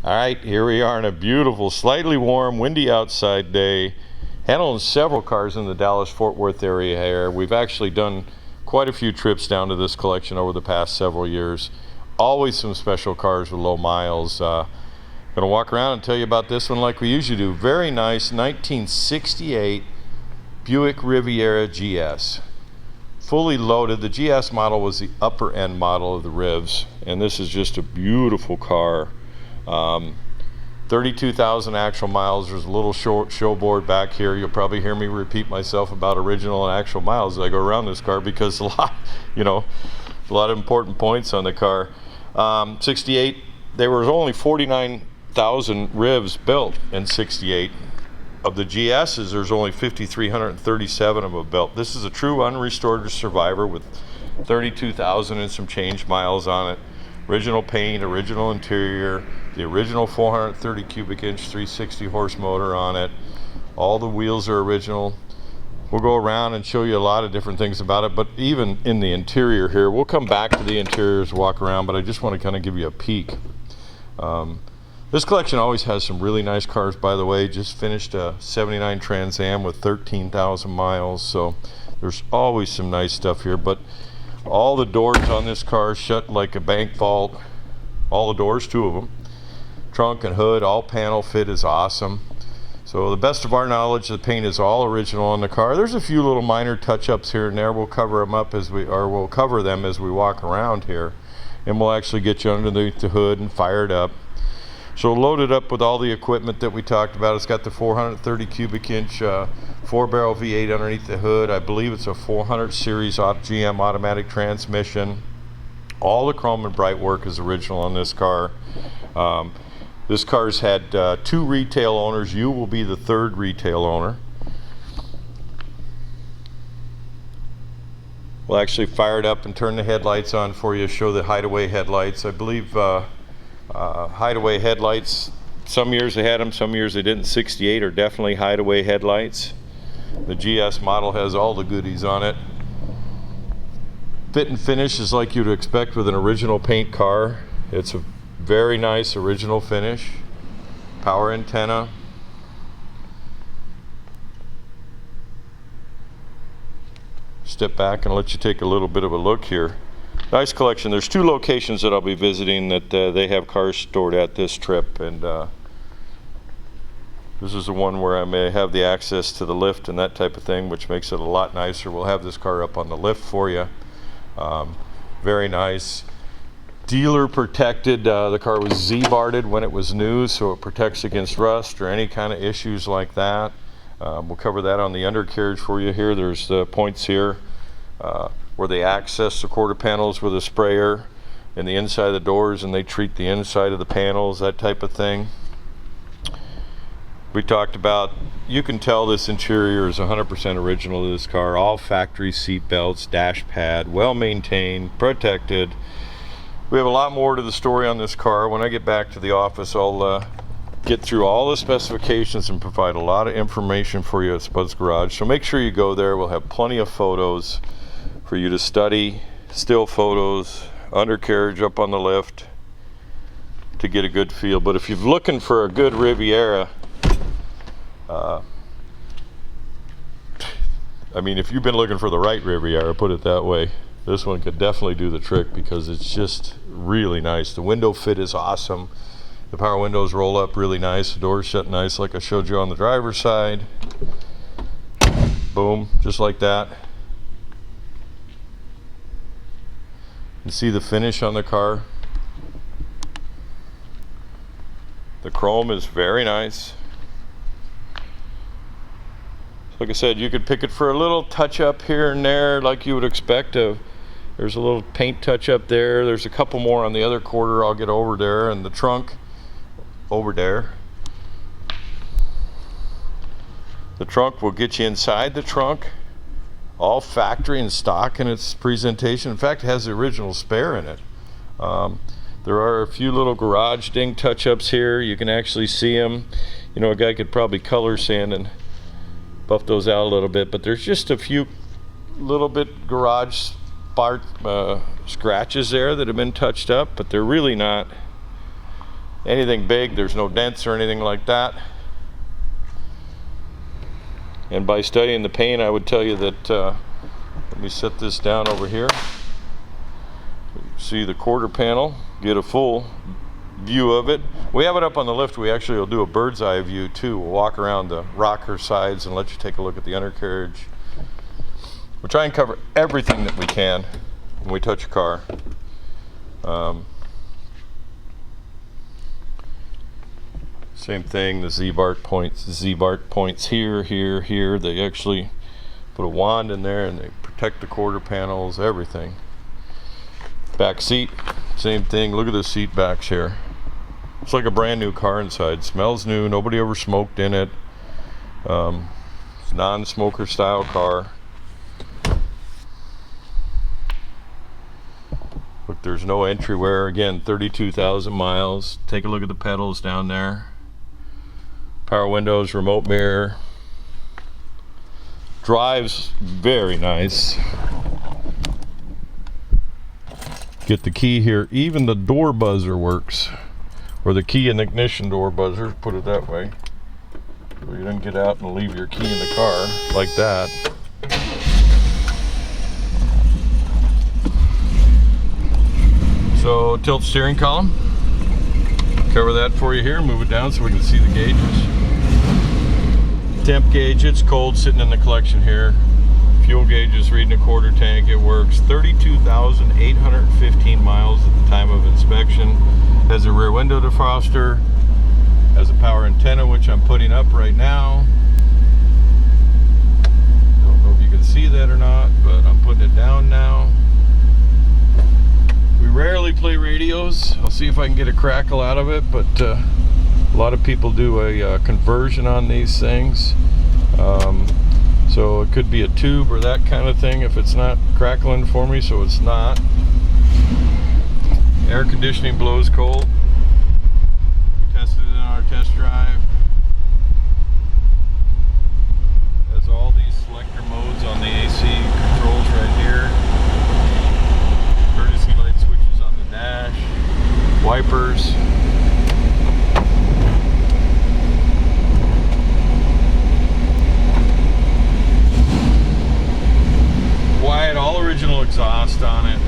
All right, here we are on a beautiful, slightly warm, windy outside day, handling several cars in the Dallas-Fort Worth area here. We've actually done quite a few trips down to this collection over the past several years. Always some special cars with low miles. Gonna walk around and tell you about this one like we usually do. Very nice 1968 Buick Riviera GS. Fully loaded. The GS model was the upper end model of the Rivs, and this is just a beautiful car. 32,000 actual miles. There's a little show board back here. You'll probably hear me repeat myself about original and actual miles as I go around this car, because a lot of important points on the car. 68, there was only 49,000 Rivs built in 68. Of the GS's, there's only 5,337 of them built. This is a true unrestored survivor with 32,000 and some change miles on it. Original paint, original interior, the original 430 cubic inch 360 horse motor on it. All the wheels are original. We'll go around and show you a lot of different things about it, but even in the interior here, we'll come back to the interiors, walk around, but I just want to kind of give you a peek. This collection always has some really nice cars, by the way. Just finished a 79 Trans Am with 13,000 miles, so there's always some nice stuff here. But all the doors on this car shut like a bank vault. All the doors, two of them. Trunk and hood, all panel fit is awesome. So the best of our knowledge, the paint is all original on the car. There's a few little minor touch-ups here and there. We'll cover them up we'll cover them as we walk around here, and we'll actually get you underneath the hood and fire it up. So loaded up with all the equipment that we talked about. It's got the 430 cubic inch 4-barrel V8 underneath the hood. I believe it's a 400 series GM automatic transmission. All the chrome and bright work is original on this car. This car's had 2 retail owners. You will be the 3rd retail owner. We'll actually fire it up and turn the headlights on for you, show the hideaway headlights. I believe hideaway headlights, some years they had them, some years they didn't. 68 are definitely hideaway headlights. The GS model has all the goodies on it. Fit and finish is like you'd expect with an original paint car. It's a very nice original finish. Power antenna. Step back and let you take a little bit of a look here. Nice collection. There's 2 locations that I'll be visiting that they have cars stored at this trip, and this is the one where I may have the access to the lift and that type of thing, which makes it a lot nicer. We'll have this car up on the lift for you. Very nice. Dealer protected. The car was Z-barded when it was new, so it protects against rust or any kind of issues like that. We'll cover that on the undercarriage for you here. There's the points here where they access the quarter panels with a sprayer and the inside of the doors, and they treat the inside of the panels, that type of thing. We talked about, you can tell this interior is 100% original to this car. All factory seat belts, dash pad, well maintained, protected. We have a lot more to the story on this car. When I get back to the office, I'll get through all the specifications and provide a lot of information for you at Spud's Garage. So make sure you go there. We'll have plenty of photos for you to study, still photos, undercarriage up on the lift to get a good feel. But if you're looking for a good Riviera, I mean, if you've been looking for the right Riviera, put it that way, this one could definitely do the trick, because it's just really nice. The window fit is awesome. The power windows roll up really nice. The doors shut nice like I showed you on the driver's side. Boom, just like that. You see the finish on the car. The chrome is very nice. Like I said, you could pick it for a little touch up here and there like you would expect. There's a little paint touch up there. There's a couple more on the other quarter. I'll get over there. And the trunk over there. The trunk will get you inside the trunk. All factory and stock in its presentation. In fact, it has the original spare in it. There are a few little garage ding touch-ups here. You can actually see them. You know, a guy could probably color sand and buff those out a little bit, but there's just a few little bit garage scratches there that have been touched up, but they're really not anything big. There's no dents or anything like that. And by studying the paint, I would tell you that, let me set this down over here. See the quarter panel, get a full view of it. We have it up on the lift. We actually will do a bird's eye view too. We'll walk around the rocker sides and let you take a look at the undercarriage. We'll try and cover everything that we can when we touch a car. Same thing, the Z-Bart points here, here, here. They actually put a wand in there and they protect the quarter panels, everything. Back seat, same thing. Look at the seat backs here. It's like a brand new car inside. Smells new, nobody ever smoked in it. It's a non-smoker style car. Look, there's no entry wear. Again, 32,000 miles. Take a look at the pedals down there. Power windows, remote mirror. Drives very nice. Get the key here. Even the door buzzer works, or the key and ignition door buzzer, put it that way, so you don't get out and leave your key in the car like that. So tilt steering column, cover that for you here, move it down so we can see the gauges. Temp gauge, it's cold, sitting in the collection here. Fuel gauge is reading a quarter tank. It works. 32,815 miles at the time of inspection. Has a rear window defroster. Has a power antenna, which I'm putting up right now. Don't know if you can see that or not, but I'm putting it down now. We rarely play radios. I'll see if I can get a crackle out of it, but a lot of people do a conversion on these things. So it could be a tube or that kind of thing if it's not crackling for me, so it's not. Air conditioning blows cold. We tested it in our test drive. Has all these selector modes on the AC controls right here. Courtesy light switches on the dash. Wipers. Quiet, all original exhaust on it.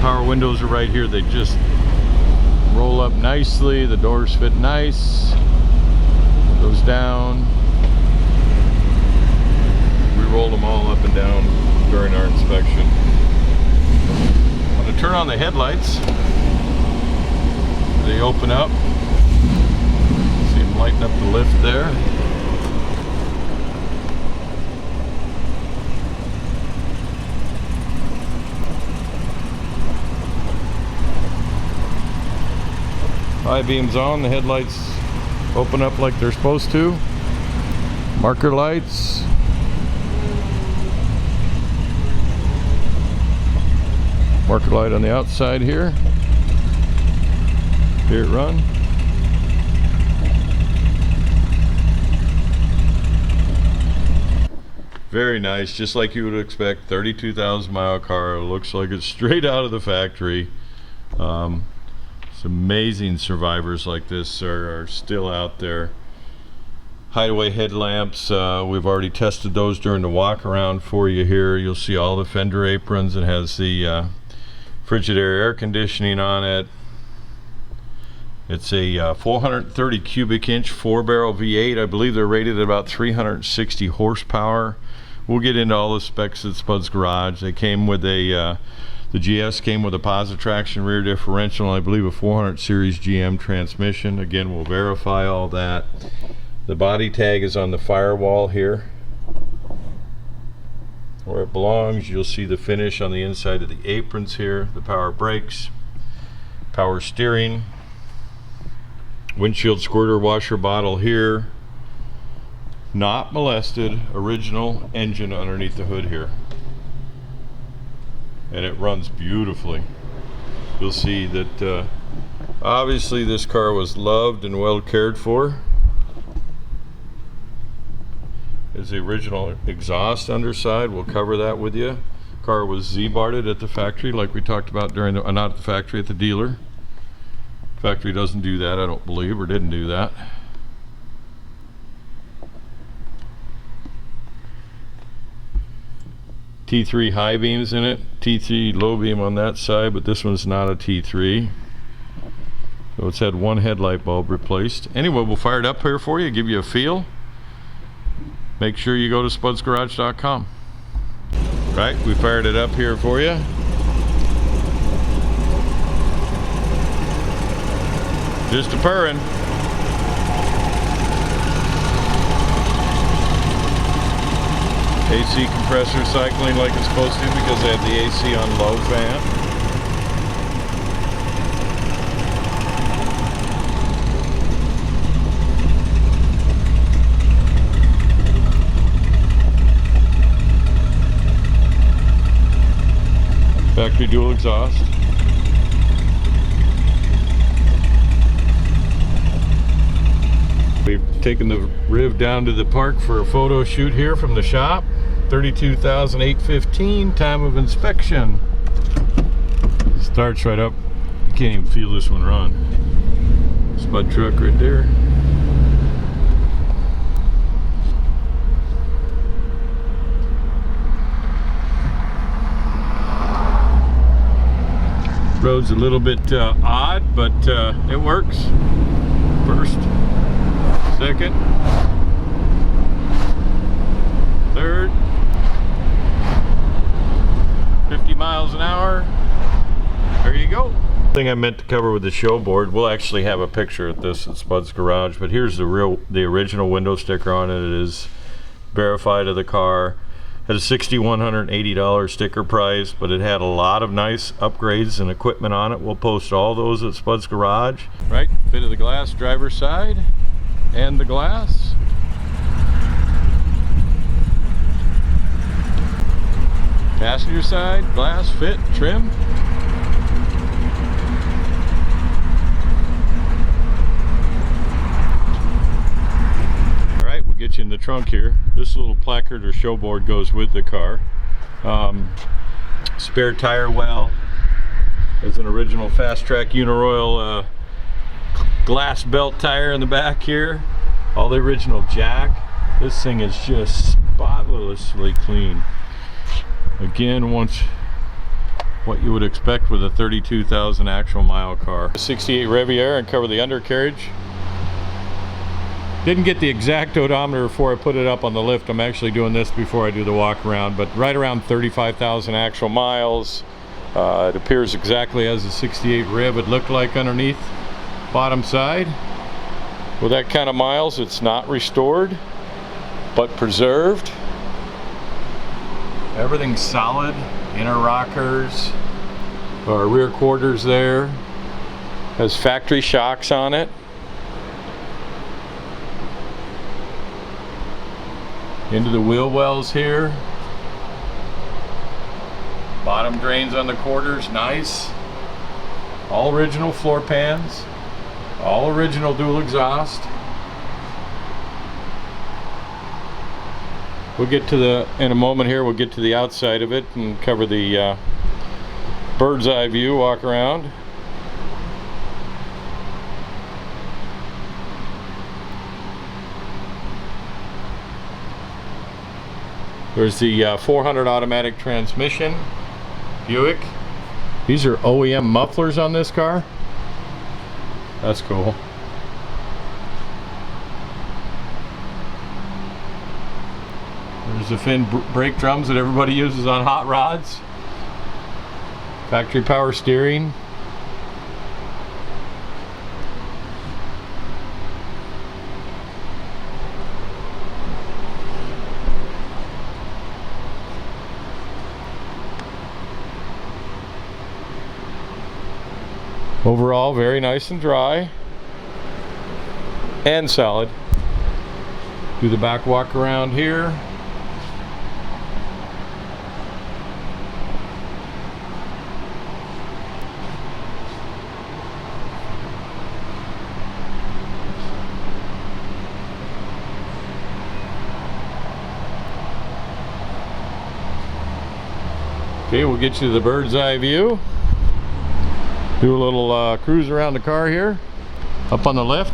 Power windows are right here. They just roll up nicely. The doors fit nice. Goes down. We rolled them all up and down during our inspection. I'm going to turn on the headlights. They open up. See them lighting up the lift there. High beams on, the headlights open up like they're supposed to. Marker lights. Marker light on the outside here. Hear it run. Very nice, just like you would expect. 32,000 mile car. It looks like it's straight out of the factory. Amazing survivors like this are still out there. Hideaway headlamps, we've already tested those during the walk around for you here. You'll see all the fender aprons. It has the Frigidaire air conditioning on it. It's a 430 cubic inch 4-barrel V8. I believe they're rated at about 360 horsepower. We'll get into all the specs at Spud's Garage. They came with a the GS came with a positive traction rear differential and I believe a 400 series GM transmission. Again, we'll verify all that. The body tag is on the firewall here where it belongs. You'll see the finish on the inside of the aprons here. The power brakes, power steering, windshield squirter washer bottle here. Not molested, original engine underneath the hood here. And it runs beautifully. You'll see that obviously this car was loved and well cared for. There's the original exhaust underside. We'll cover that with you. Car was Z-Barted at the factory like we talked about during the, not at the factory, at the dealer. Factory doesn't do that, I don't believe, or didn't do that. T3 high beams in it, T3 low beam on that side, but this one's not a T3. So it's had one headlight bulb replaced. Anyway, we'll fire it up here for you, give you a feel. Make sure you go to spudsgarage.com. Right, we fired it up here for you. Just a purring. AC compressor cycling like it's supposed to because I have the AC on low fan. Factory dual exhaust. We've taken the Riv down to the park for a photo shoot here from the shop. 32,815, time of inspection. Starts right up. You can't even feel this one run. Spud truck right there. Road's a little bit odd, but it works. First, second, third, 50 miles an hour. There you go. Thing I meant to cover with the show board, we'll actually have a picture of this at Spud's Garage, but here's the original window sticker on it. It is verified of the car. Had a $6,180 sticker price, but it had a lot of nice upgrades and equipment on it. We'll post all those at Spud's Garage. Right, fit of the glass, driver's side, and the glass. Passenger side, glass, fit, trim. Get you in the trunk here. This little placard or show board goes with the car. Spare tire well. There's an original Fast Track Uniroyal glass belt tire in the back here. All the original jack. This thing is just spotlessly clean. Again, once what you would expect with a 32,000 actual mile car. 68 Riviera, and cover the undercarriage. Didn't get the exact odometer before I put it up on the lift. I'm actually doing this before I do the walk around, but right around 35,000 actual miles. It appears exactly as a 68 Riv it looked like underneath. Bottom side. With that kind of miles, it's not restored, but preserved. Everything's solid. Inner rockers. Our rear quarters there. Has factory shocks on it. Into the wheel wells here. Bottom drains on the quarters, nice. All original floor pans. All original dual exhaust. We'll get to the, in a moment here, we'll get to the outside of it and cover the bird's eye view, walk around. There's the 400 automatic transmission, Buick. These are OEM mufflers on this car. That's cool. There's the fin brake drums that everybody uses on hot rods. Factory power steering. Overall, very nice and dry and solid. Do the back walk around here. Okay, we'll get you the bird's eye view. Do a little cruise around the car here, up on the lift.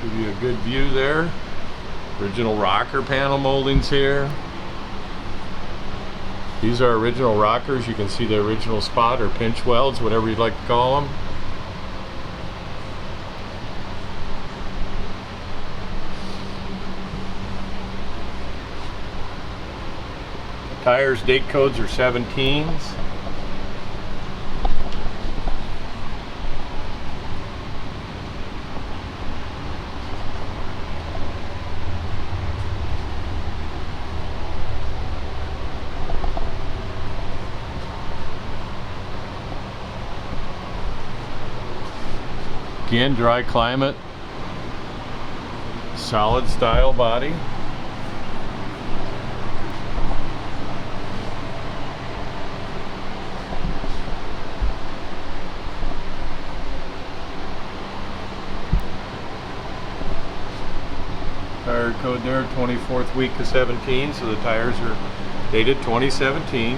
Give you a good view there. Original rocker panel moldings here. These are original rockers. You can see the original spot or pinch welds, whatever you'd like to call them. Tires, date codes are 17s. Again, dry climate, solid style body. Tire code there, 24th week of 17, so the tires are dated 2017.